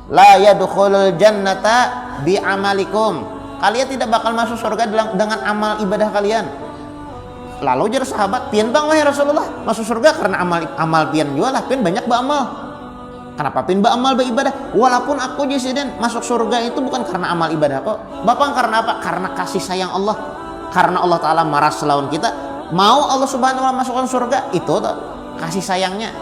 La yadkhulul jannata bi amalikum. Kalian tidak bakal masuk surga dengan amal ibadah kalian. Lalu jar sahabat, pian bang wahai Rasulullah, masuk surga karena amal pian jualah, pian banyak beramal. Kenapa pian beramal beribadah? Walaupun aku jisiden masuk surga itu bukan karena amal ibadah kok. Bapak karena apa? Karena kasih sayang Allah. Karena Allah Ta'ala marah selawan kita, mau Allah Subhanahu wa Ta'ala masukkan surga, itu kasih sayangnya.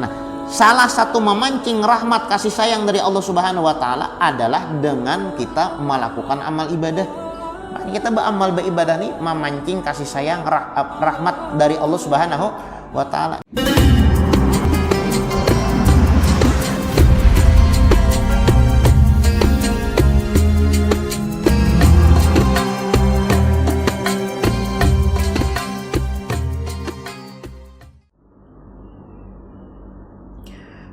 Nah, salah satu memancing rahmat kasih sayang dari Allah Subhanahu wa Ta'ala adalah dengan kita melakukan amal ibadah. Makanya kita beramal beribadah nih memancing kasih sayang rahmat dari Allah Subhanahu wa Ta'ala.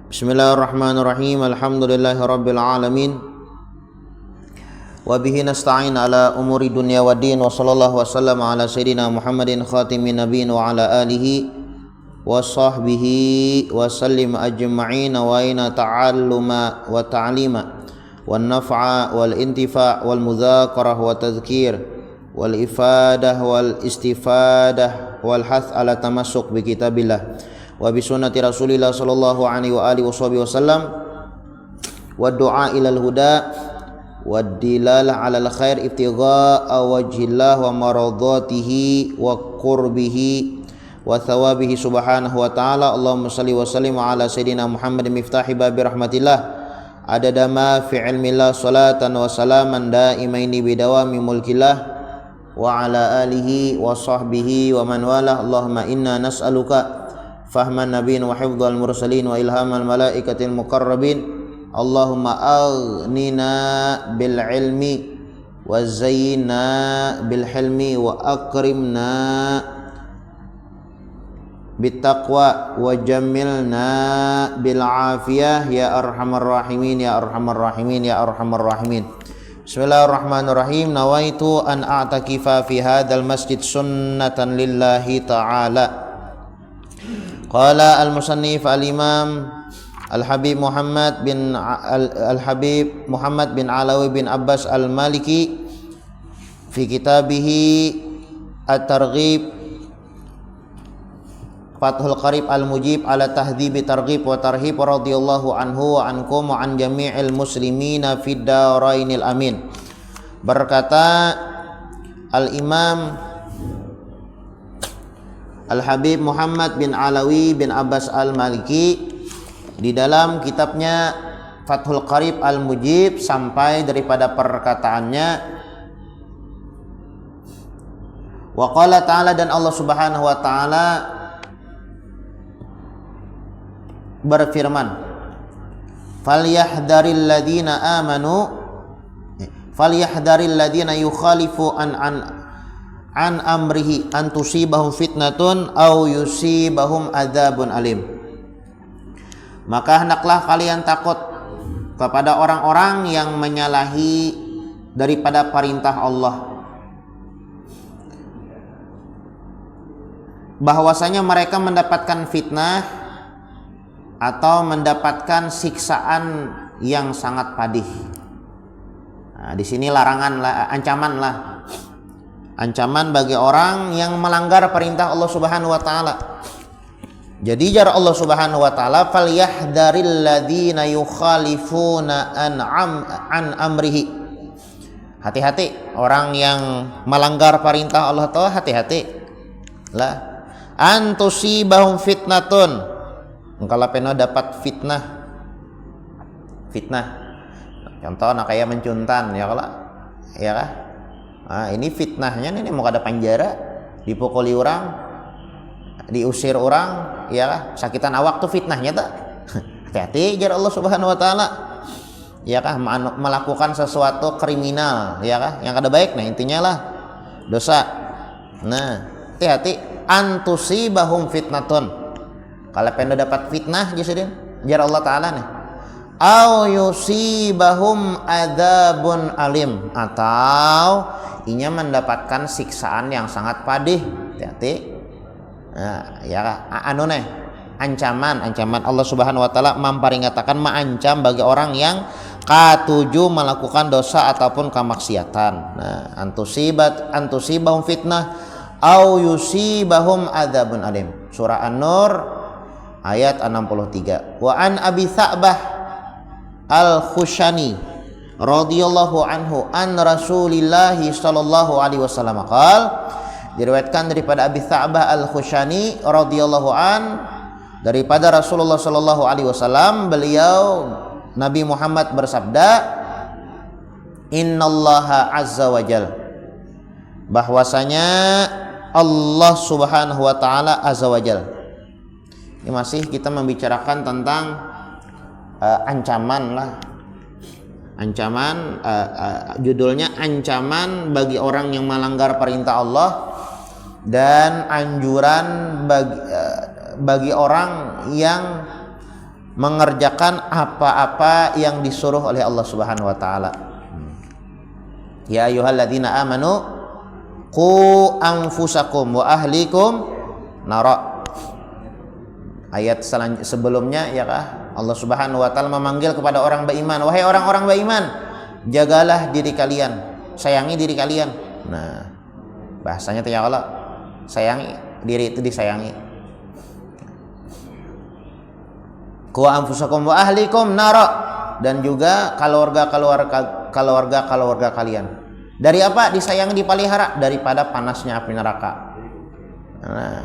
Bismillahirrahmanirrahim. Alhamdulillahirabbil alamin. Wa bihi nasta'in ala umuri dunya waddin wa sallallahu wasallam ala sayyidina Muhammadin khatimin nabiyyin wa ala alihi wa sahbihi wa sallim ajma'in wa ina ta'alluma wa ta'lima wan naf'a wal intifa' wal mudzakarah wa tadhkir wal ifadah wal istifadah wal hath ala tamassuk bi kitabillah wa bi sunnati Rasulillah sallallahu alaihi wa alihi wasallam wa du'a ilal huda wa dilalah alal khair ibtigha'a wajhillah wa maradatihi wa qurbihi wa thawabihi subhanahu wa ta'ala. Allahumma salli wa sallim ala sayyidina Muhammadin miftahi babi rahmatillah adada ma fi ilmillah salatan wa salaman daimaini bidawami mulkillah wa ala alihi wa sahbihi wa man walah. Allahumma inna nas'aluka fahman nabiyyin wa hifdzal mursalin wa ilhamal malaikatil muqarrabin. Allahumma aghnina bil ilmi wa zayyinna bil hilmi wa akrimna bit taqwa wa jammilna bil afiyah ya arhamar rahimin ya arhamar rahimin ya arhamar rahimin. Bismillahirrahmanirrahim. Nawaitu an a'takifa fi hadzal masjid sunnatan lillahi ta'ala. Qala al-musannif al-imam Al-Habib Muhammad bin Alawi bin Abbas al-Maliki fi kitabihi At-Targhib Fathul Qarib al-Mujib ala tahdhibi targhib wa tarhib radhiyallahu anhu wa ankum wa an jami'il muslimina fid darainil amin. Berkata al-Imam Al-Habib Muhammad bin Alawi bin Abbas al-Maliki di dalam kitabnya Fathul Qarib al-Mujib sampai daripada perkataannya wa qala ta'ala, dan Allah Subhanahu wa ta'ala berfirman falyahdharil ladzina yukhalifu an amrihi an tusibahum fitnatun aw yusibahum adzabun alim. Maka hendaklah kalian takut kepada orang-orang yang menyalahi daripada perintah Allah, bahwasanya mereka mendapatkan fitnah atau mendapatkan siksaan yang sangat pedih. Nah, di sini larangan lah, ancaman bagi orang yang melanggar perintah Allah Subhanahu wa taala. Jadi jar Allah Subhanahu wa taala falyahdharil ladzina yukhalifuna an amrihi. Hati-hati orang yang melanggar perintah Allah taala, hati-hati. Lah antusibahum fitnatun. Kalau peno dapat fitnah. Contoh nak kayak mencuntan ya kalau ya kah? Nah, ini fitnahnya ini mau ada penjara, dipukuli orang, diusir orang, ya sakitan awak tuh fitnahnya tak. Hati-hati jar Allah Subhanahu wa taala. Ya kah melakukan sesuatu kriminal, ya kah yang kada baik, nah intinya lah dosa. Nah, hati-hati antusibahum fitnatun. Kalau pengen dapat fitnah jisidin jar Allah taala nih. Au yusibahum adzabun alim, atau inya mendapatkan siksaan yang sangat pedih. Hati-hati. Nah, ya ancaman Allah Subhanahu wa taala mamparingatakan maancam bagi orang yang Ketujuh, melakukan dosa ataupun kemaksiatan. Nah, antusibahum fitnah au yusibahum adzabun alim. Surah An-Nur ayat 63. Wa an Abi Tsa'bah Al-Khushani radhiyallahu anhu an Rasulillah sallallahu alaihi wasallam qala, diriwayatkan daripada Abi Tsa'bah Al-Khushani radhiyallahu an daripada Rasulullah sallallahu alaihi wasallam, beliau Nabi Muhammad bersabda, innallaha azza wajal, bahwasanya Allah subhanahu wa ta'ala azza wajal. Ini masih kita membicarakan tentang ancaman lah. Ancaman, judulnya ancaman bagi orang yang melanggar perintah Allah dan anjuran bagi orang yang mengerjakan apa-apa yang disuruh oleh Allah Subhanahu wa taala. Ya ayyuhalladzina amanu qu anfusakum wa ahlikum nara. Ayat sebelumnya ya kah, Allah Subhanahu wa taala memanggil kepada orang beriman, wahai orang-orang beriman, jagalah diri kalian, sayangi diri kalian. Nah, bahasanya ya Allah, sayangi diri itu disayangi. Wa anfusakum wa ahlikum nara, dan juga keluarga kalian. Dari apa? Disayangi, dipelihara daripada panasnya api neraka. Nah,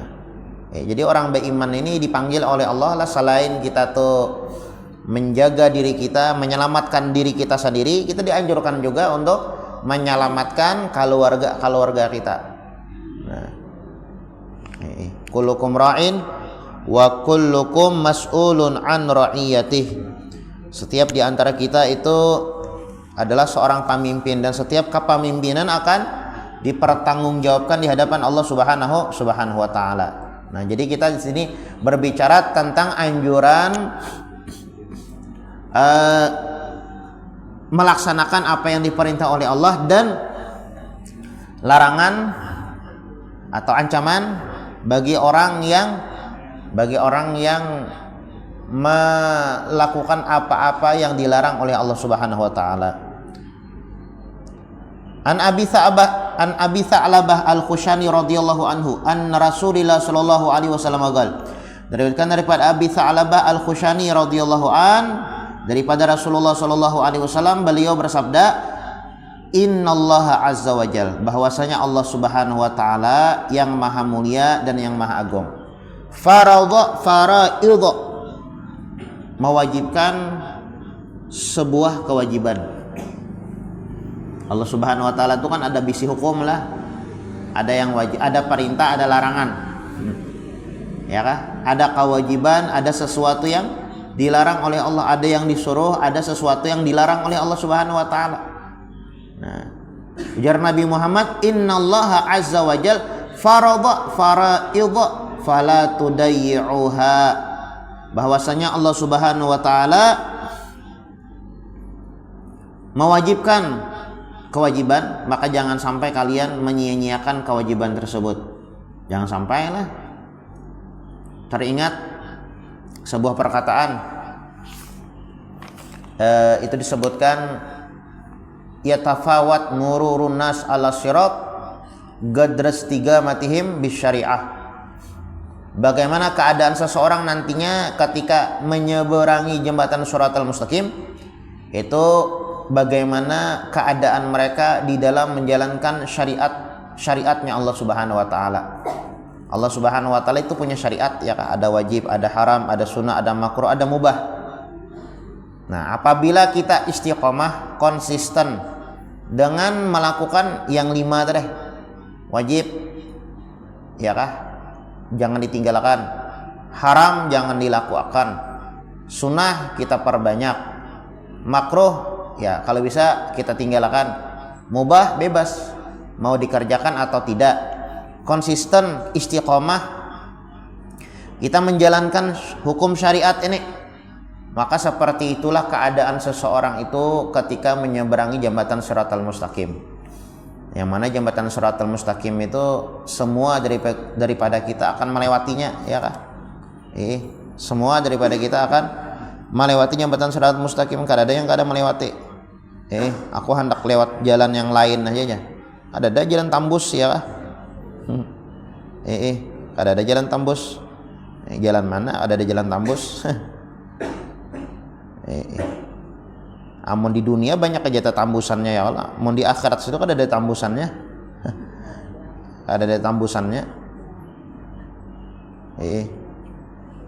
jadi orang beriman ini dipanggil oleh Allah lah, selain kita tuh menjaga diri kita, menyelamatkan diri kita sendiri, kita dianjurkan juga untuk menyelamatkan keluarga kita. Nah, kullukum ra'in wa kullukum mas'ulun an ra'iyatih. Setiap di antara kita itu adalah seorang pemimpin, dan setiap kepemimpinan akan dipertanggungjawabkan di hadapan Allah Subhanahu wa taala. Nah, jadi kita di sini berbicara tentang anjuran melaksanakan apa yang diperintah oleh Allah dan larangan atau ancaman bagi orang yang melakukan apa-apa yang dilarang oleh Allah Subhanahu wa taala. An Abi Tsa'labah Al-Khushani radhiyallahu anhu anna Rasulillah sallallahu alaihi wasallam qala, diriwayatkan daripada Abi Tsa'labah Al-Khushani radhiyallahu an daripada Rasulullah sallallahu alaihi wasallam, beliau bersabda, innallaha azza wajal, bahwasanya Allah Subhanahu wa taala yang maha mulia dan yang maha agung, faraidha, mewajibkan sebuah kewajiban. Allah Subhanahu wa taala itu kan ada bisi hukum lah, ada yang wajib, ada perintah, ada larangan, ya kah? Ada kewajiban, ada sesuatu yang dilarang oleh Allah, ada yang disuruh, ada sesuatu yang dilarang oleh Allah Subhanahu wa taala. Nah, ujar Nabi Muhammad, innallaha azza wajal farada faraidha fala tudayyi'uha, bahwasanya Allah Subhanahu wa taala mewajibkan kewajiban, maka jangan sampai kalian menyia-nyiakan kewajiban tersebut. Jangan sampailah. Teringat sebuah perkataan, itu disebutkan, yatafawat nururun nas ala sirat gadras tiga matihim bisyariah. Bagaimana keadaan seseorang nantinya ketika menyeberangi jembatan Shiratal Mustaqim, itu bagaimana keadaan mereka di dalam menjalankan syariatnya Allah Subhanahu wa taala. Allah Subhanahu wa taala itu punya syariat, ya, ada wajib, ada haram, ada sunnah, ada makruh, ada mubah. Nah, apabila kita istiqomah, konsisten dengan melakukan yang 5 tadi, wajib, ya kah? Jangan ditinggalkan. Haram jangan dilakukan. Sunnah kita perbanyak. Makruh, ya kalau bisa kita tinggalkan. Mubah bebas, mau dikerjakan atau tidak. Konsisten, istiqomah, kita menjalankan hukum syariat ini, maka seperti itulah keadaan seseorang itu ketika menyeberangi jembatan Shiratal Mustaqim. Yang mana jembatan Shiratal Mustaqim itu semua daripada kita akan melewatinya, ya kan? Semua daripada kita akan melewati jembatan Siratal Mustaqim, kada ada yang kada melewati. Aku hendak lewat jalan yang lain aja. Ada jalan tembus ya kah? Kada ada jalan tembus. Jalan mana? Ada jalan tembus. Amun di dunia banyak aja tambusannya ya Allah. Amun di akhirat situ kan ada tambusannya. Ada tambusannya.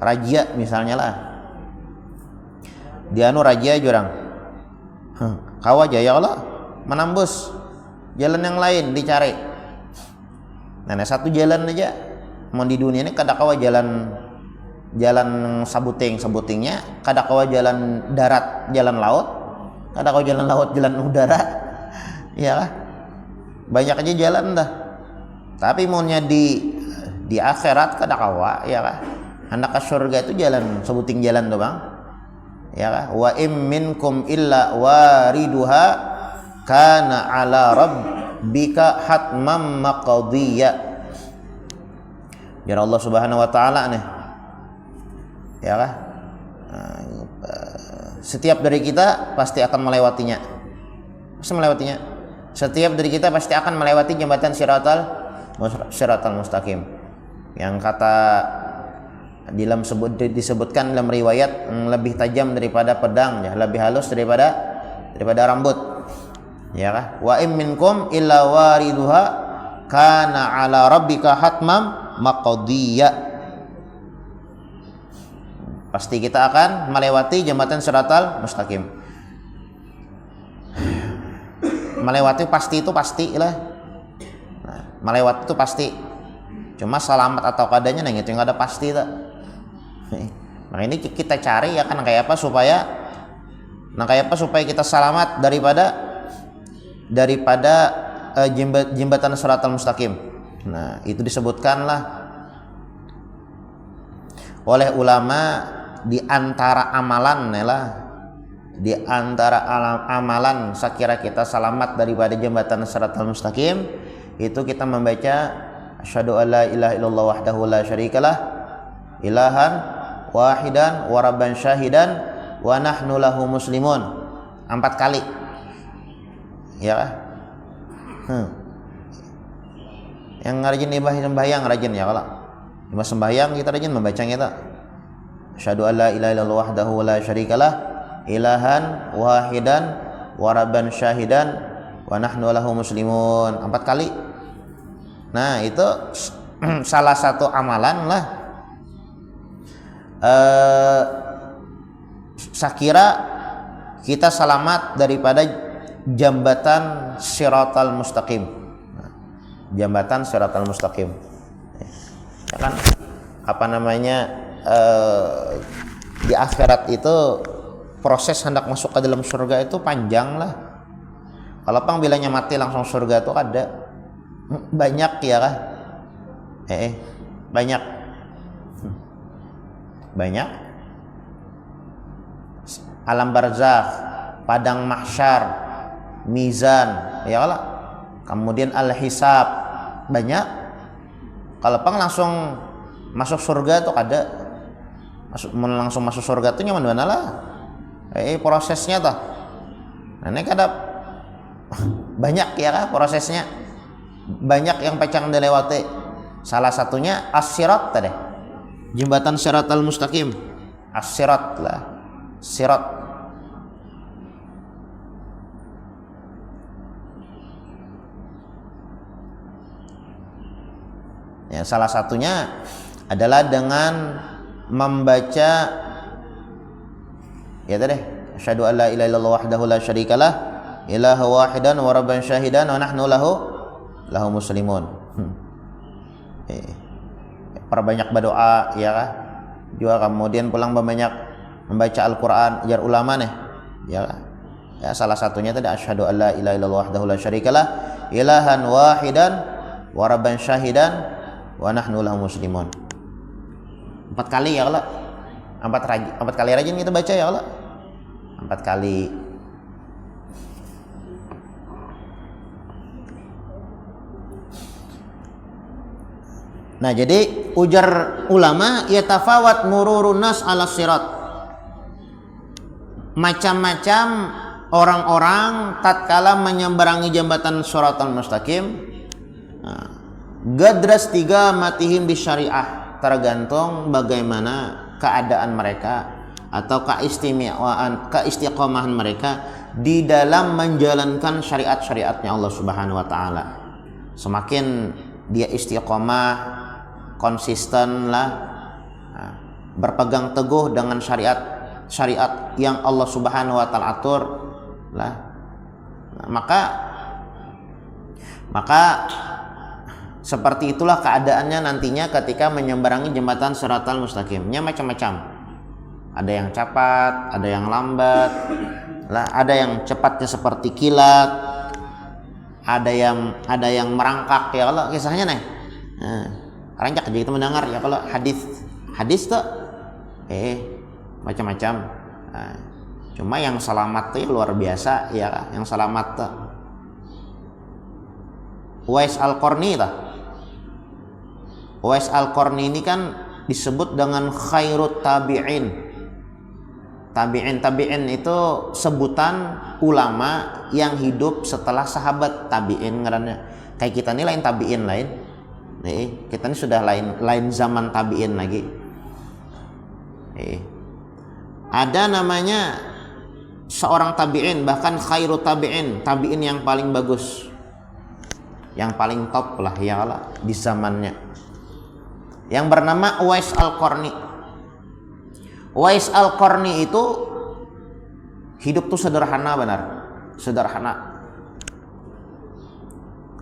Raja misalnya lah. Dia raja jurang. Kau aja ya Allah menembus jalan yang lain dicari. Nah, satu jalan aja. Mau di dunia ini kada kawa jalan sabutingnya, kada kawa jalan darat, jalan laut, kada kawa jalan laut, jalan udara. Iyalah. Banyak aja jalan dah. Tapi maunya di akhirat kada kawa, ya kah? Hendak ke surga itu jalan sebuting jalan tuh, Bang. Ya kah? Wa im minkum illa wariduha kana ala rabbika hatmam maqdiyya. Biar Allah Subhanahu wa taala nih. Ya kah? Setiap dari kita pasti akan melewatinya. Setiap dari kita pasti akan melewati jembatan Siratal Mustaqim. Yang kata disebutkan dalam riwayat lebih tajam daripada pedang, ya, lebih halus daripada rambut. Ya kah? Wa im minkum illa wariduha kana ala rabbika hatmam maqdiyya. Pasti kita akan melewati jembatan Siratal Mustaqim. Melewati pasti itu pastilah. Nah, melewati itu pasti. Cuma selamat atau kadanya yang itu yang ada pasti tak. Nah ini kita cari ya kan kayak apa supaya kita selamat daripada jembatan Siratal Mustaqim. Nah itu disebutkanlah oleh ulama di antara amalan sekira kita selamat daripada jembatan Siratal Mustaqim itu kita membaca asyhadu alla ilaha illallah wahdahu la syarikalah ilahan wahidan wa rabban syahidan wa nahnu lahu muslimun 4 kali. Ya. Yang rajin sembahyang rajin ya kalau. Cuma sembahyang kita rajin membacanya kita. Asyhadu alla ilaha illallah wahdahu la syarikalah ilahan wahidan wa rabban syahidan wa nahnu lahu muslimun 4 kali. Nah, itu salah satu amalan lah. Sakira kita selamat daripada jambatan Siratal Mustaqim. Nah, jambatan Siratal Mustaqim. Ya kan apa namanya di akhirat itu proses hendak masuk ke dalam surga itu panjang lah. Kalau pang bilangnya mati langsung surga itu ada banyak ya kah? Banyak alam barzakh, padang mahsyar, mizan, ya Allah. Kemudian al-hisab banyak. Kalau pang langsung masuk surga tuh ada. Langsung masuk surga tuh nyaman mana lah. Prosesnya tuh. Nah, ini kada banyak ya kah prosesnya. Banyak yang pacang dilewati. Salah satunya as-sirat tadi. Jembatan Siratal Mustaqim. As-sirat lah. Sirat. Ya, salah satunya adalah dengan membaca ya tadi asyhadu alla ilaha illallah wahdahu la syarikalah ilaha wahidan wa rabban syahidan wa nahnu lahu muslimun. Perbanyak berdoa ya kah? Juga kemudian pulang banyak membaca Al-Qur'an jar ulama nih ya kah? Ya salah satunya tadi asyhadu alla ilaha illallah wahdahu la syarikalah ilahan wahidan wa rabban syahidan wa nahnu lahu muslimun. 4 kali ya Allah. 4 kali rajin kita baca ya Allah. 4 kali. Nah, jadi ujar ulama yatafawat mururun nas ala sirat. macam-macam orang-orang tatkala menyeberangi jembatan Shiratal Mustaqim, gadras tiga matihim di syariah, tergantung bagaimana keadaan mereka atau keistiqomahan mereka di dalam menjalankan syariat-syariatnya Allah Subhanahu wa taala. Semakin dia istiqomah, konsisten lah, berpegang teguh dengan syariat yang Allah Subhanahu wa taala atur lah, maka seperti itulah keadaannya nantinya ketika menyeberangi jembatan Shiratal Mustaqimnya. Macam-macam, ada yang cepat, ada yang lambat lah, ada yang cepatnya seperti kilat, ada yang merangkak ya kalau kisahnya nih. Rancak jadi itu mendengar ya kalau hadis tuh macam-macam. Cuma yang selamat tuh luar biasa ya, yang selamat tuh Uwais Al-Qarni tuh. Uwais Al-Qarni ini kan disebut dengan khairut tabi'in. Tabi'in itu sebutan ulama yang hidup setelah sahabat. Tabi'in ngarannya. Kayak kita ini lain tabi'in lain. Kita ini sudah lain zaman tabi'in lagi. Ada namanya seorang tabi'in, bahkan khairut tabi'in, tabi'in yang paling bagus, yang paling top lah ya Allah di zamannya, yang bernama Uwais Al-Qarni. Uwais Al-Qarni itu hidup tuh sederhana, benar sederhana,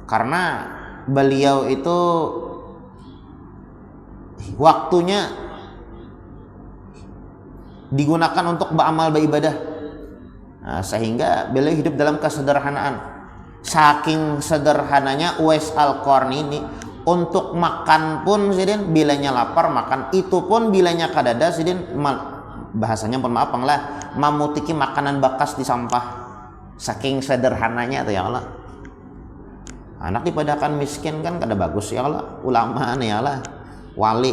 karena beliau itu waktunya digunakan untuk beramal beribadah, sehingga beliau hidup dalam kesederhanaan. Saking sederhananya Uwais Al-Qarni ini, untuk makan pun sidin bilanya lapar makan, itu pun bilanya kadada sidin bahasanya pun maaf lah, mamutiki makanan bekas di sampah. Saking sederhananya tuh ya Allah. Anak dipadakan miskin kan kada bagus ya Allah, ulama nih ya Allah, wali.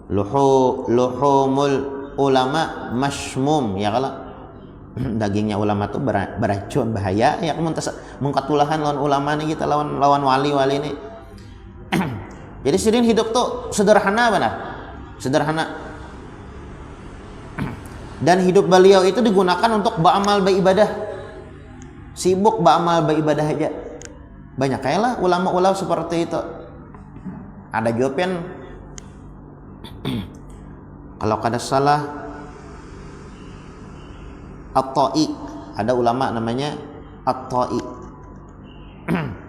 Luhumul ulama masmum ya Allah. Dagingnya ulama tuh beracun, bahaya ya. Mengkatulahan lawan ulama nih kita, lawan wali ini. Jadi sidin hidup tuh sederhana, benar sederhana, dan hidup beliau itu digunakan untuk beramal beribadah, sibuk beramal beribadah aja. Banyak kayaklah ulama-ulama seperti itu. Ada jawaban kalau kada salah At-Ta'i, ada ulama namanya At-Ta'i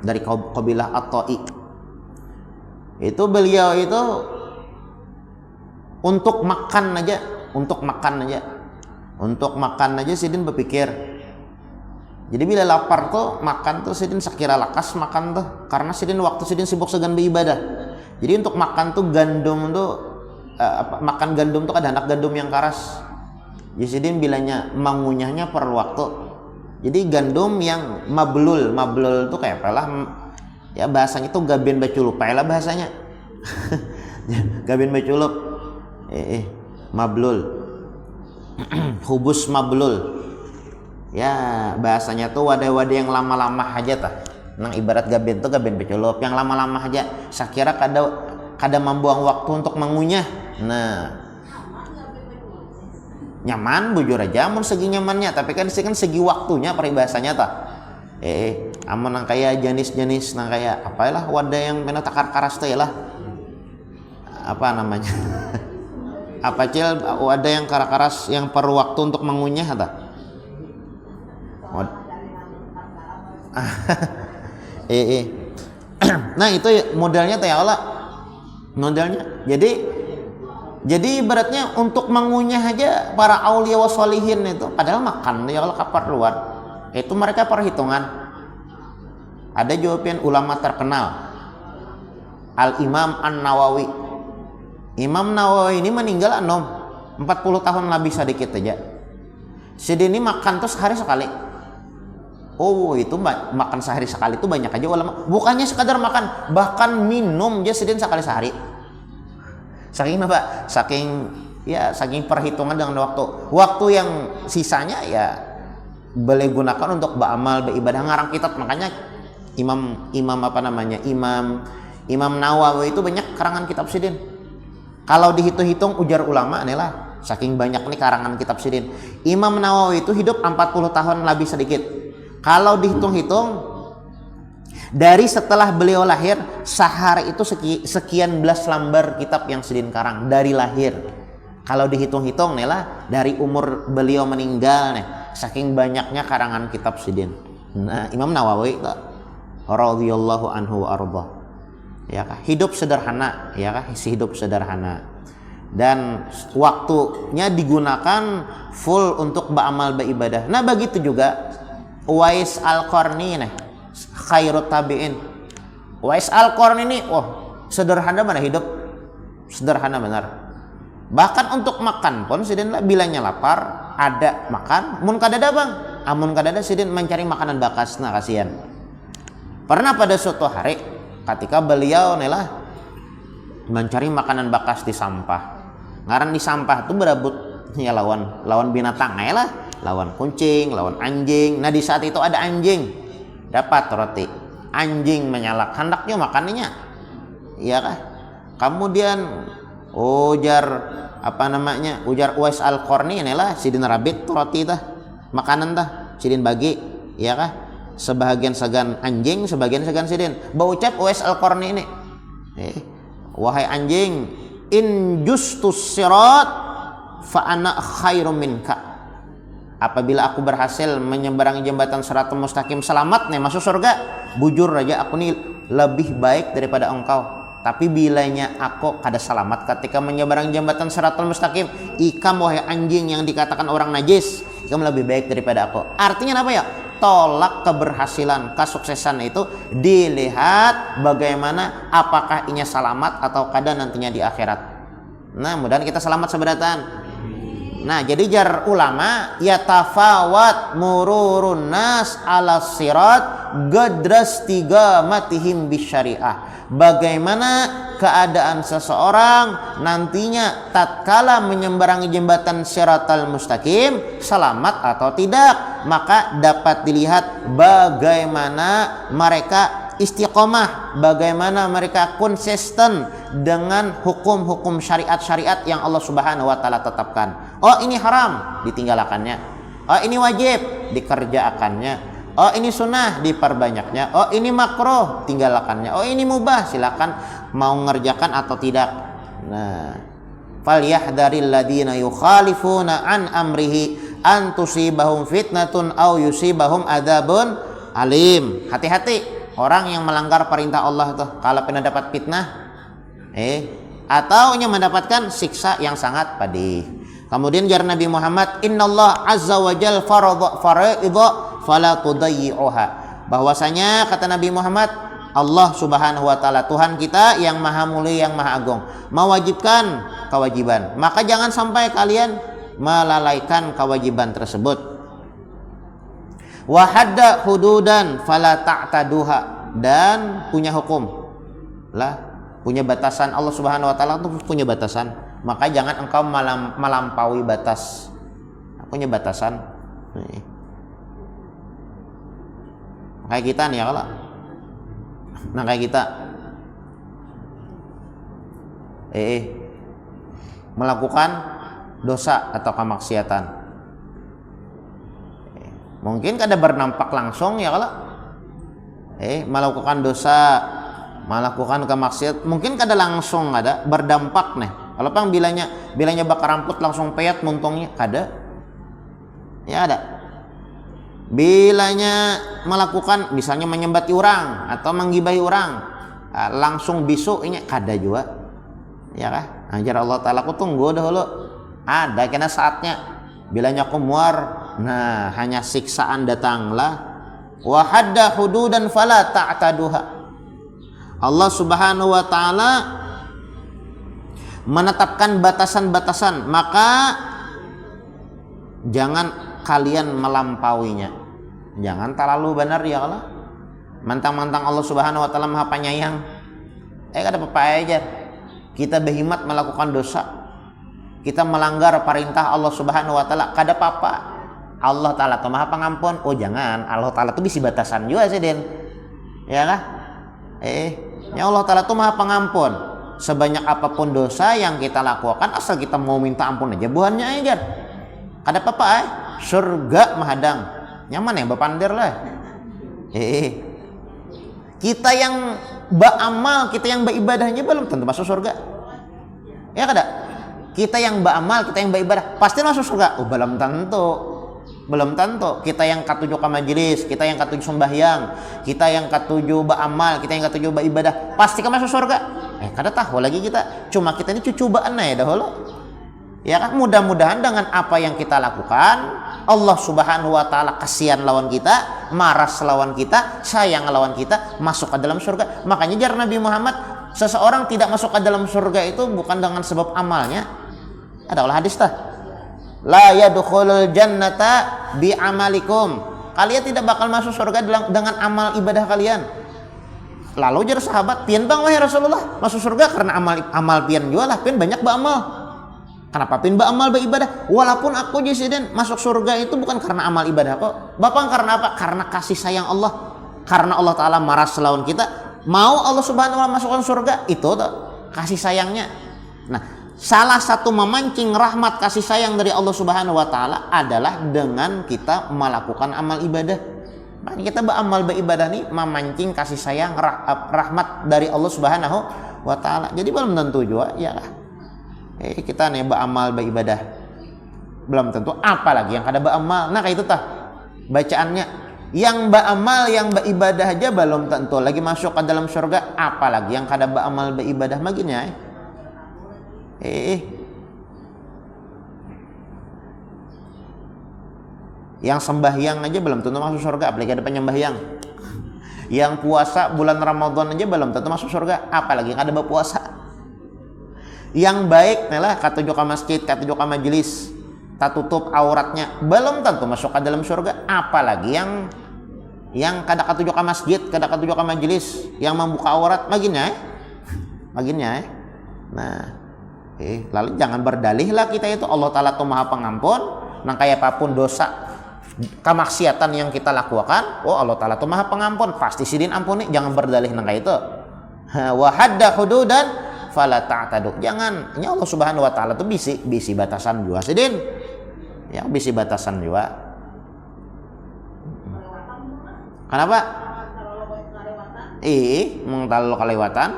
dari kabilah At-Ta'i. Itu beliau itu untuk makan aja sidin berpikir. Jadi bila lapar tuh makan tuh sidin sakira lakas makan tuh, karena sidin waktu sidin sibuk segan beribadah. Jadi untuk makan tuh gandum tuh makan gandum tuh ada anak gandum yang karas. Jadi bilanya mengunyahnya per waktu. Jadi gandum yang mablul tuh kayak apa lah ya, bahasanya tuh gaben baculup lah bahasanya. Gaben baculup mablul hubus mablul ya, bahasanya tuh wadah-wadah yang lama-lama aja tah. Nang ibarat gaben tuh gaben baculup yang lama-lama aja, sakira kada membuang waktu untuk mengunyah. Nah, nyaman bujur aja mun segi nyamannya, tapi kan segi waktunya peribahasanya tah. Amun nang kaya jenis-jenis nang kaya apalah wadah yang pena takar karas teh lah. Apa namanya? Apa cil wadah yang karas yang perlu waktu untuk mengunyah tah. Nah itu modelnya teh Allah. Modelnya. Jadi ibaratnya untuk mengunyah aja para aulia wassolihin itu, padahal makan ya kalau keperluan itu mereka perhitungan. Ada jawaban ulama terkenal Al-Imam An-Nawawi. Imam Nawawi ini meninggal 40 tahun lebih sedikit aja. Sidin ini makan tuh sehari sekali. Oh itu makan sehari sekali itu banyak aja ulama. Bukannya sekadar makan, bahkan minum aja sidin sekali sehari. Saking apa? Saking Ya saking perhitungan dengan waktu yang sisanya ya boleh gunakan untuk beramal, beribadah, ngarang kitab. Makanya Imam Nawawi itu banyak karangan kitab sidin. Kalau dihitung-hitung ujar ulama nih lah, saking banyak nih karangan kitab sidin. Imam Nawawi itu hidup 40 tahun lebih sedikit. Kalau dihitung-hitung dari setelah beliau lahir, sehari itu sekian belas lembar kitab yang sidin karang dari lahir. Kalau dihitung-hitung nih lah, dari umur beliau meninggal nih, saking banyaknya karangan kitab sidin. Nah, Imam Nawawi radhiyallahu anhu wa arda, ya kah, hidup sederhana, ya kah, hidup sederhana, dan waktunya digunakan full untuk beramal beribadah. Nah begitu juga Uwais Al-Qarni nih, khairut tabi'in. Uwais Al-Qarni ini sederhana mana hidup, sederhana benar. Bahkan untuk makan pun sidin lah, bilanya lapar ada makan, mun kadada bang, amun kadada sidin mencari makanan bakas. Nah kasihan. Pernah pada suatu hari ketika beliau nelah mencari makanan bakas di sampah. Ngaran di sampah tuh berebut ya lawan binatang lah, lawan kucing, lawan anjing. Nah di saat itu ada anjing dapat roti, anjing menyalak, hendaknya makannya, iya kah? Kemudian ujar Uwais Al-Qarni inilah sidin rabit roti tah, makanan tah sidin bagi, iya kah? Sebahagian segan anjing, sebagian segan sidin. Baucap Uwais Al-Qarni ini, wahai anjing, in justus sirat fa ana khairum minka. Apabila aku berhasil menyeberangi jembatan Shiratal Mustaqim selamat nih masuk surga, bujur aja aku nih lebih baik daripada engkau. Tapi bilanya aku kada selamat ketika menyeberangi jembatan Shiratal Mustaqim, ikam wahai anjing yang dikatakan orang najis, ikam lebih baik daripada aku. Artinya apa ya? Tolak keberhasilan, kesuksesan itu dilihat bagaimana, apakah inya selamat atau kada nantinya di akhirat. Nah mudah-mudahan kita selamat seberatan. Nah jadi jar ulama, yatafawat mururun nas ala sirat gadras tiga matihim bisyariah. Bagaimana keadaan seseorang nantinya tatkala menyeberangi jembatan Shiratal Mustaqim, selamat atau tidak, maka dapat dilihat bagaimana mereka istiqomah, bagaimana mereka konsisten dengan hukum-hukum syariat-syariat yang Allah Subhanahu wa taala tetapkan. Oh ini haram, ditinggalkannya. Oh ini wajib, dikerjakannya. Oh ini sunnah, diperbanyaknya. Oh ini makruh, tinggalkannya. Oh ini mubah, silakan mau ngerjakan atau tidak. Nah, falyahdharil ladzina yukhalifuna an amrihi an tusibahum fitnatun aw yusibahum adzabun alim. Hati-hati orang yang melanggar perintah Allah tuh, kalau pernah dapat fitnah atau mendapatkan siksa yang sangat pedih. Kemudian jar Nabi Muhammad, innallaha azza wa jalla faradha fala tudayyi'uha. Bahwasanya kata Nabi Muhammad, Allah Subhanahu wa taala Tuhan kita yang maha mulia, yang maha agung, mewajibkan kewajiban, maka jangan sampai kalian melalaikan kewajiban tersebut. Wa hadda hududan fala ta'taduha, dan punya hukum lah, punya batasan. Allah Subhanahu wa taala itu punya batasan, maka jangan engkau melampaui batas. Punya batasan. Kayak kita nih ya, kalau nah kayak kita melakukan dosa atau kemaksiatan, mungkin kada bernampak langsung ya, kalau melakukan dosa, melakukan kemaksiatan mungkin kada langsung ada berdampak nih. Kalau pang bilanya bakar ramput langsung peyat muntungnya kada ya, ada. Bilanya melakukan misalnya menyembati orang atau menggibahi orang, langsung bisu ini kada juga ya kah? Ajar Allah taala ku tunggu dahulu, ada kena saatnya. Bilanya aku muar, nah hanya siksaan datanglah. Wa hadda hududan fala ta'taduha. Allah Subhanahu wa taala menetapkan batasan-batasan, maka jangan kalian melampauinya. Jangan terlalu benar ya Allah. Mantang-mantang Allah Subhanahu wa taala Maha Penyayang. Kada apa-apa aja kita behimat melakukan dosa. kita melanggar perintah Allah Subhanahu wa taala, kada apa-apa. Allah taala tuh Maha Pengampun. Oh jangan, Allah taala tuh bisi batasan juga sih Den. Ya kah? Ya Allah taala tuh Maha Pengampun. Sebanyak apapun dosa yang kita lakukan, asal kita mau minta ampun aja buhannya aja. Kada apa-apa surga mahadang. Nyaman yang berpandir lah. Kita yang beramal, kita yang beribadahnya belum tentu masuk surga. Ya kada? Kita yang beramal, kita yang beribadah pasti masuk surga. Oh, belum tentu. Belum tentu. Kita yang katujuh ke majelis, kita yang katujuh sembahyang, kita yang katujuh beramal, kita yang katujuh beribadah pasti kan masuk surga. Kada tahu lagi kita. Cuma kita ini cucubaan aja dahulu. Ya kan, mudah-mudahan dengan apa yang kita lakukan Allah Subhanahu wa taala kasihan lawan kita, marah lawan kita, sayang lawan kita, masuk ke dalam surga. Makanya jar Nabi Muhammad, seseorang tidak masuk ke dalam surga itu bukan dengan sebab amalnya. Ada hadis tah. La yadkhulul jannata bi amalikum. Kalian tidak bakal masuk surga dengan amal ibadah kalian. Lalu jar sahabat, "Pian bang wahai Rasulullah, masuk surga karena amal pian juga lah, pian banyak beramal." Kenapa pin beramal beribadah? Walaupun aku jesiden masuk surga itu bukan karena amal ibadah kok. Bapak karena apa? Karena kasih sayang Allah. Karena Allah Ta'ala marah selawan kita. Mau Allah Subhanahu wa Ta'ala masukkan surga. Itu tuh kasih sayangnya. Nah, salah satu memancing rahmat kasih sayang dari Allah Subhanahu wa Ta'ala adalah dengan kita melakukan amal ibadah. Makanya kita beramal beribadah nih memancing kasih sayang rahmat dari Allah Subhanahu wa Ta'ala. Jadi belum tentu juga ya lah. Kita nih beramal beribadah belum tentu, apalagi yang kada beramal. Nah kayak itu tah bacaannya, yang beramal yang beribadah aja belum tentu lagi masuk ke dalam surga, apalagi yang kada beramal beribadah maginya. Yang sembahyang aja belum tentu masuk surga, apalagi ada penyembahyang. Yang puasa bulan Ramadan aja belum tentu masuk surga, apalagi yang kada berpuasa. Yang baik malah katujuh ke masjid, katujuh ke majelis, tak tutup auratnya, belum tentu masuk ke dalam surga, apalagi yang kada katujuh ke masjid, kada katujuh ke majelis, yang membuka aurat maginya. Nah, lalu jangan berdalih lah kita itu Allah Ta'ala tuh Maha Pengampun, nang kayak apapun dosa kemaksiatan yang kita lakukan, oh Allah Ta'ala tuh Maha Pengampun, pasti sidin ampuni, jangan berdalih nang kayak itu. Wa hadda hududan fala ta'tadu. Jangan, ini Allah Subhanahu wa Ta'ala tuh bisi batasan juga sidin. Ya, bisi batasan juga. Kenapa? Mengtal kelewatan.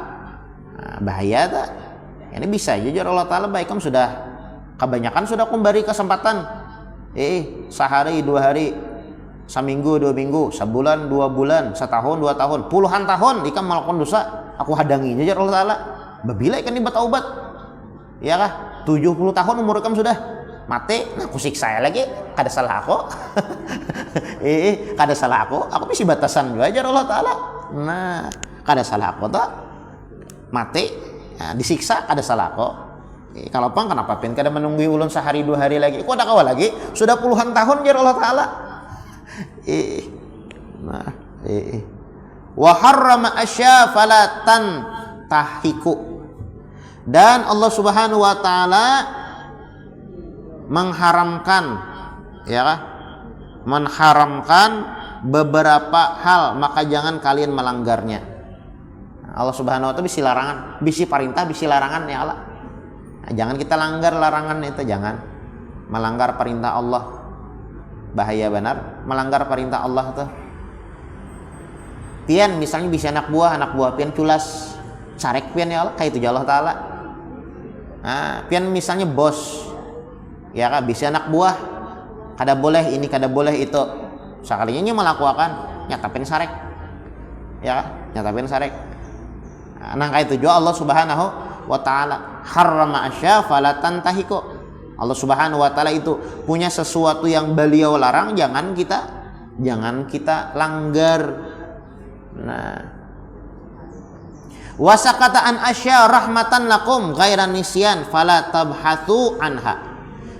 Nah, bahaya tak? Ini bisa jujur Allah Ta'ala baik, kamu sudah kebanyakan sudah kumbari kesempatan. Sehari, 2 hari, seminggu, 2 minggu, sebulan, 2 bulan, setahun, 2 tahun, puluhan tahun jika melakukan dosa, aku hadangi jujur Allah Ta'ala. Babila ikan ibat taubat. Ya kah? 70 tahun umur kamu sudah mati, nah aku siksa lagi, kada salah aku. Kada salah aku mesti batasan juga aja Allah Ta'ala. Nah, kada salah aku tak mati, nah, disiksa kada salah aku. Kalau pang kenapa pin kada menunggu ulun sehari 2 hari lagi? Aku ada kawal lagi, sudah puluhan tahun jar Allah Ta'ala. Wa harrama asya fala tantahiku. Dan Allah Subhanahu wa Ta'ala mengharamkan, ya kah? Mengharamkan beberapa hal, maka jangan kalian melanggarnya. Allah Subhanahu wa Ta'ala bisi larangan, bisi perintah, bisi larangan ya Allah. Nah, jangan kita langgar larangan itu, jangan melanggar perintah Allah. Bahaya benar melanggar perintah Allah tuh. Pian misalnya bisa anak buah pian culas carek pian ya Allah, kayak itu Allah Ta'ala. Nah, pian misalnya bos, ya kan, bisa anak buah, kada boleh ini, kada boleh itu, sekalinya melakukan nyatapin sarek, ya kan, nyatapin sarek. Nah, kayak itu juga Allah Subhanahu wa Ta'ala harrama asya fala tantahiku. Allah Subhanahu wa Ta'ala itu punya sesuatu yang beliau larang, jangan kita langgar. Nah, wasakata an asya rahmatan lakum ghairan nisyan fala tabhathu anha.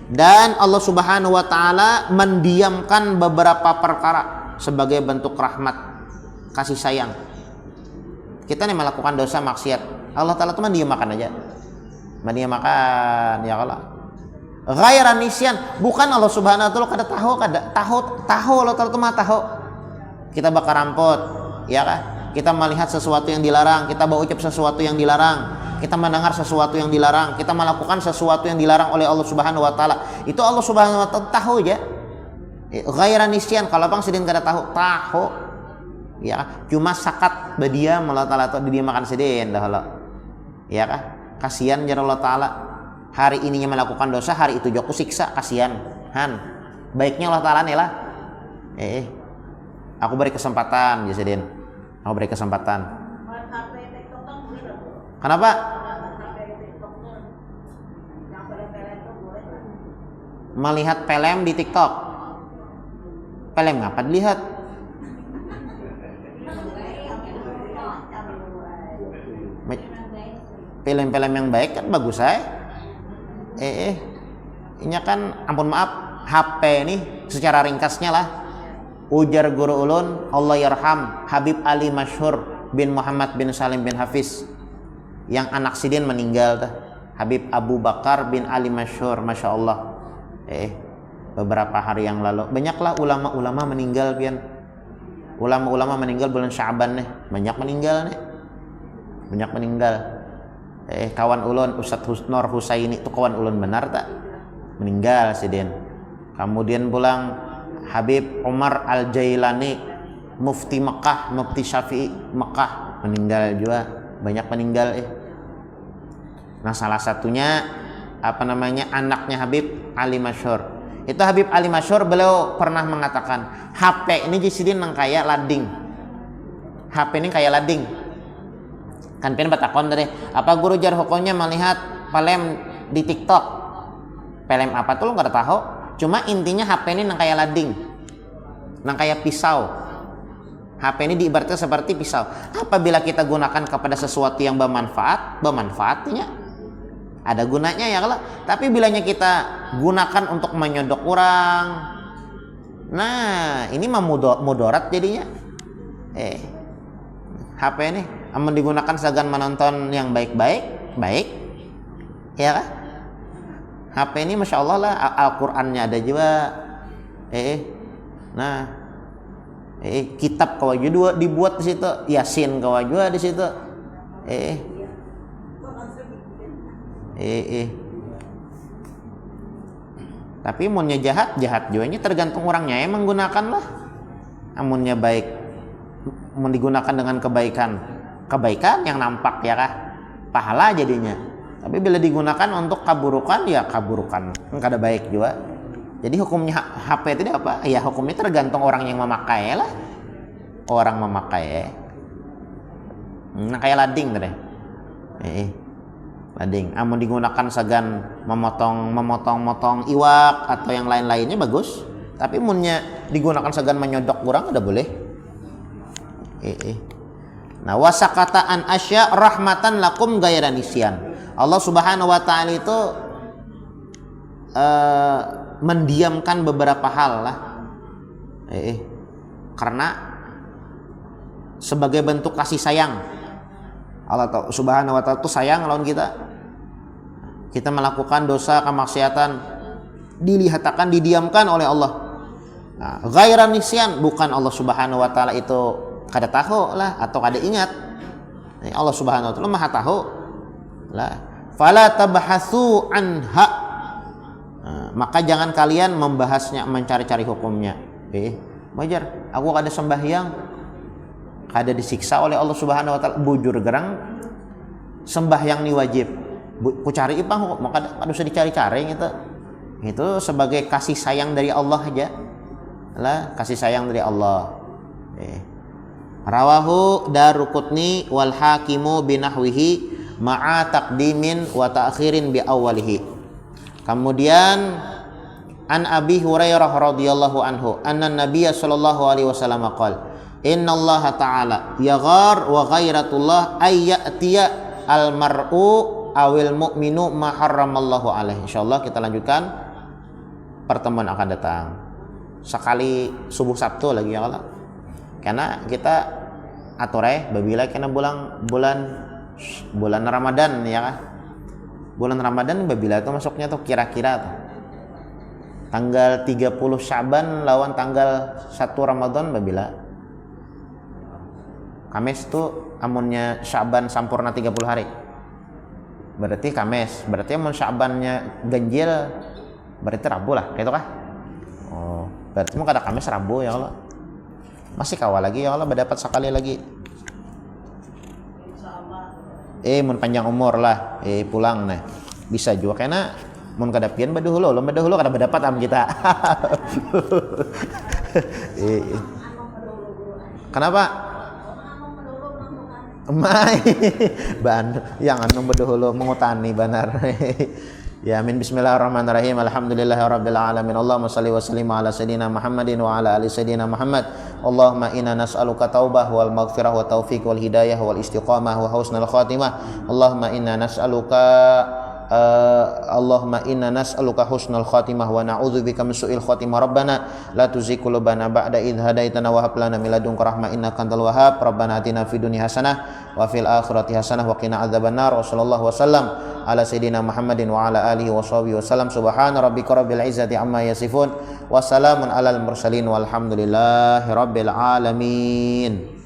Dan Allah Subhanahu wa Ta'ala mendiamkan beberapa perkara sebagai bentuk rahmat kasih sayang. Kita nih melakukan dosa maksiat, Allah Ta'ala tuh mendiamkan aja, mendiamkan ya Allah. Ghairan nisyan, bukan Allah Subhanahu wa taala kada tahu Allah taala mah tahu. Kita bakar rampot, ya kan? Kita melihat sesuatu yang dilarang, kita berucap sesuatu yang dilarang, kita mendengar sesuatu yang dilarang, kita melakukan sesuatu yang dilarang oleh Allah Subhanahu wa taala. Itu Allah Subhanahu wa taala tahu ya. Ghairan nisyan, kalau bang sidin kada tahu. Ya, cuma sakat badia Allah taala atau dia makan sidin dah Allah. Ya kan? Kasihan jar Allah taala. Hari ininya melakukan dosa, hari itu joko siksa, kasihan. Baiknya Allah taala nih lah. Aku beri kesempatan, Jasidin. Aku beri kesempatan. Kenapa? Melihat film di TikTok. Film ngapa dilihat? Film-film yang baik kan bagus saya. Ini kan ampun maaf HP ini secara ringkasnya lah. Ujar guru ulun Allah yarham Habib Ali Masyhur bin Muhammad bin Salim bin Hafiz yang anak sidin meninggal tuh. Habib Abu Bakar bin Ali Masyhur, Masya Allah. Beberapa hari yang lalu banyaklah ulama-ulama meninggal pian. Ulama-ulama meninggal bulan Sya'ban nih, banyak meninggal. Kawan ulun Ustadz Husnor Husaini itu kawan ulun benar tak? Meninggal sidin. Kemudian pulang Habib Umar Al-Jailani, Mufti Mekah, Mufti Syafi'i Mekah, meninggal juga, banyak meninggal. Nah, salah satunya anaknya Habib Ali Masyhur. Itu Habib Ali Masyhur, beliau pernah mengatakan HP ini jisidin nang kayak lading. HP ini kayak lading. Kan pengen batakon tadi, apa guru jar hukumnya melihat film di TikTok? Film apa tuh lo nggak tahu? Cuma intinya HP ini nang kayak lading, nang kayak pisau. HP ini diibaratkan seperti pisau. Apabila kita gunakan kepada sesuatu yang bermanfaatnya ada gunanya ya kalau. Tapi bilanya kita gunakan untuk menyodok orang, nah ini mah mudarat jadinya. HP ini aman digunakan segan menonton yang baik, ya kan? HP ini Masya Allah lah, Al-Qur'annya ada juga. Kitab kawa juga dibuat di situ, Yasin kawa juga di situ. Tapi amunnya jahat juga tergantung orangnya yang menggunakan lah. Amunnya baik, mau digunakan dengan kebaikan yang nampak ya kah, pahala jadinya. Tapi bila digunakan untuk keburukan ya keburukan, enggak ada baik juga. Jadi hukumnya HP itu apa? Ya hukumnya tergantung orang yang memakai lah. Orang memakai. Nah kayak lading deh. Lading. Amun digunakan segan memotong iwak atau yang lain-lainnya bagus. Tapi munnya digunakan segan menyodok kurang ada boleh. Nah wasakataan asya rahmatan lakum ghaira nisyan. Allah Subhanahu wa taala itu mendiamkan beberapa hal lah. Karena sebagai bentuk kasih sayang. Allah Subhanahu wa taala itu sayang lawan kita. Kita melakukan dosa kemaksiatan didiamkan oleh Allah. Nah, ghairan nisyan, bukan Allah Subhanahu wa taala itu kada tahu lah atau kada ingat. Allah Subhanahu wa taala Maha tahu. Lah fala tabhasu anha, maka jangan kalian membahasnya, mencari-cari hukumnya. Wajar aku kada sembahyang, kada disiksa oleh Allah Subhanahu wa taala, bujur gerang sembahyang ni wajib, ku cari ipang hukum, maka kada usah dicari-cari gitu. Itu sebagai kasih sayang dari Allah aja lah, kasih sayang dari Allah. Rawahu Daruqutni wal Hakimu binahwihi ma'a taqdimin wa ta'khirin bi awwalihi. Kemudian an Abi Hurairah radhiyallahu anhu anna Nabiy sallallahu alaihi wasallam qala innallaha ta'ala yaghar wa ghairatullah ay ya'tiya al mar'u awil mu'minu ma harramallahu alaihi. Insyaallah kita lanjutkan pertemuan akan datang. Sekali subuh Sabtu lagi ya Allah. Karena kita ature babila kena bulan Ramadan ya kan. Bulan Ramadan babila itu masuknya tuh kira-kira tuh Tanggal 30 Syaban lawan tanggal 1 Ramadan babila? Kamis tuh amunnya Syaban sampurna 30 hari. Berarti Kamis. Berarti amun Syabannya ganjil berarti Rabu lah, gitu kah? Oh, berarti mau kada Kamis Rabu ya Allah. Masih kawal lagi ya Allah, berdapat sekali lagi. Mun panjang umur lah, pulang nah. Bisa juga karena mun kada pian baduhulu kada berdapat am kita. Kenapa? Mai yang anu baduhulu mengutani benar. Ya amin. Bismillahirrahmanirrahim. Alhamdulillahirabbil alamin. Allahumma shalli wa sallim ala sayidina Muhammadin wa ala ali sayidina Muhammad. Allahumma inna nas'aluka taubah wal maghfirah wa taufiq wal hidayah wal istiqamah wa husnal khatimah. Allahumma inna nas'aluka husnal khatimah wa na'udzubika min su'il khatimah. Rabbana la tuzigh qulubana ba'da idh hadaitana wa hab lana min ladunka rahmah innaka antal wahhab. Rabbana atina fid dunya hasanah wa fil akhirati hasanah wa qina adzabannar. Wa sallallahu wasallam ala sayidina Muhammadin wa ala alihi wa sahbihi wasallam. Subhana rabbika rabbil izzati amma yasifun wa salamun alal mursalin walhamdulillahi rabbil alamin.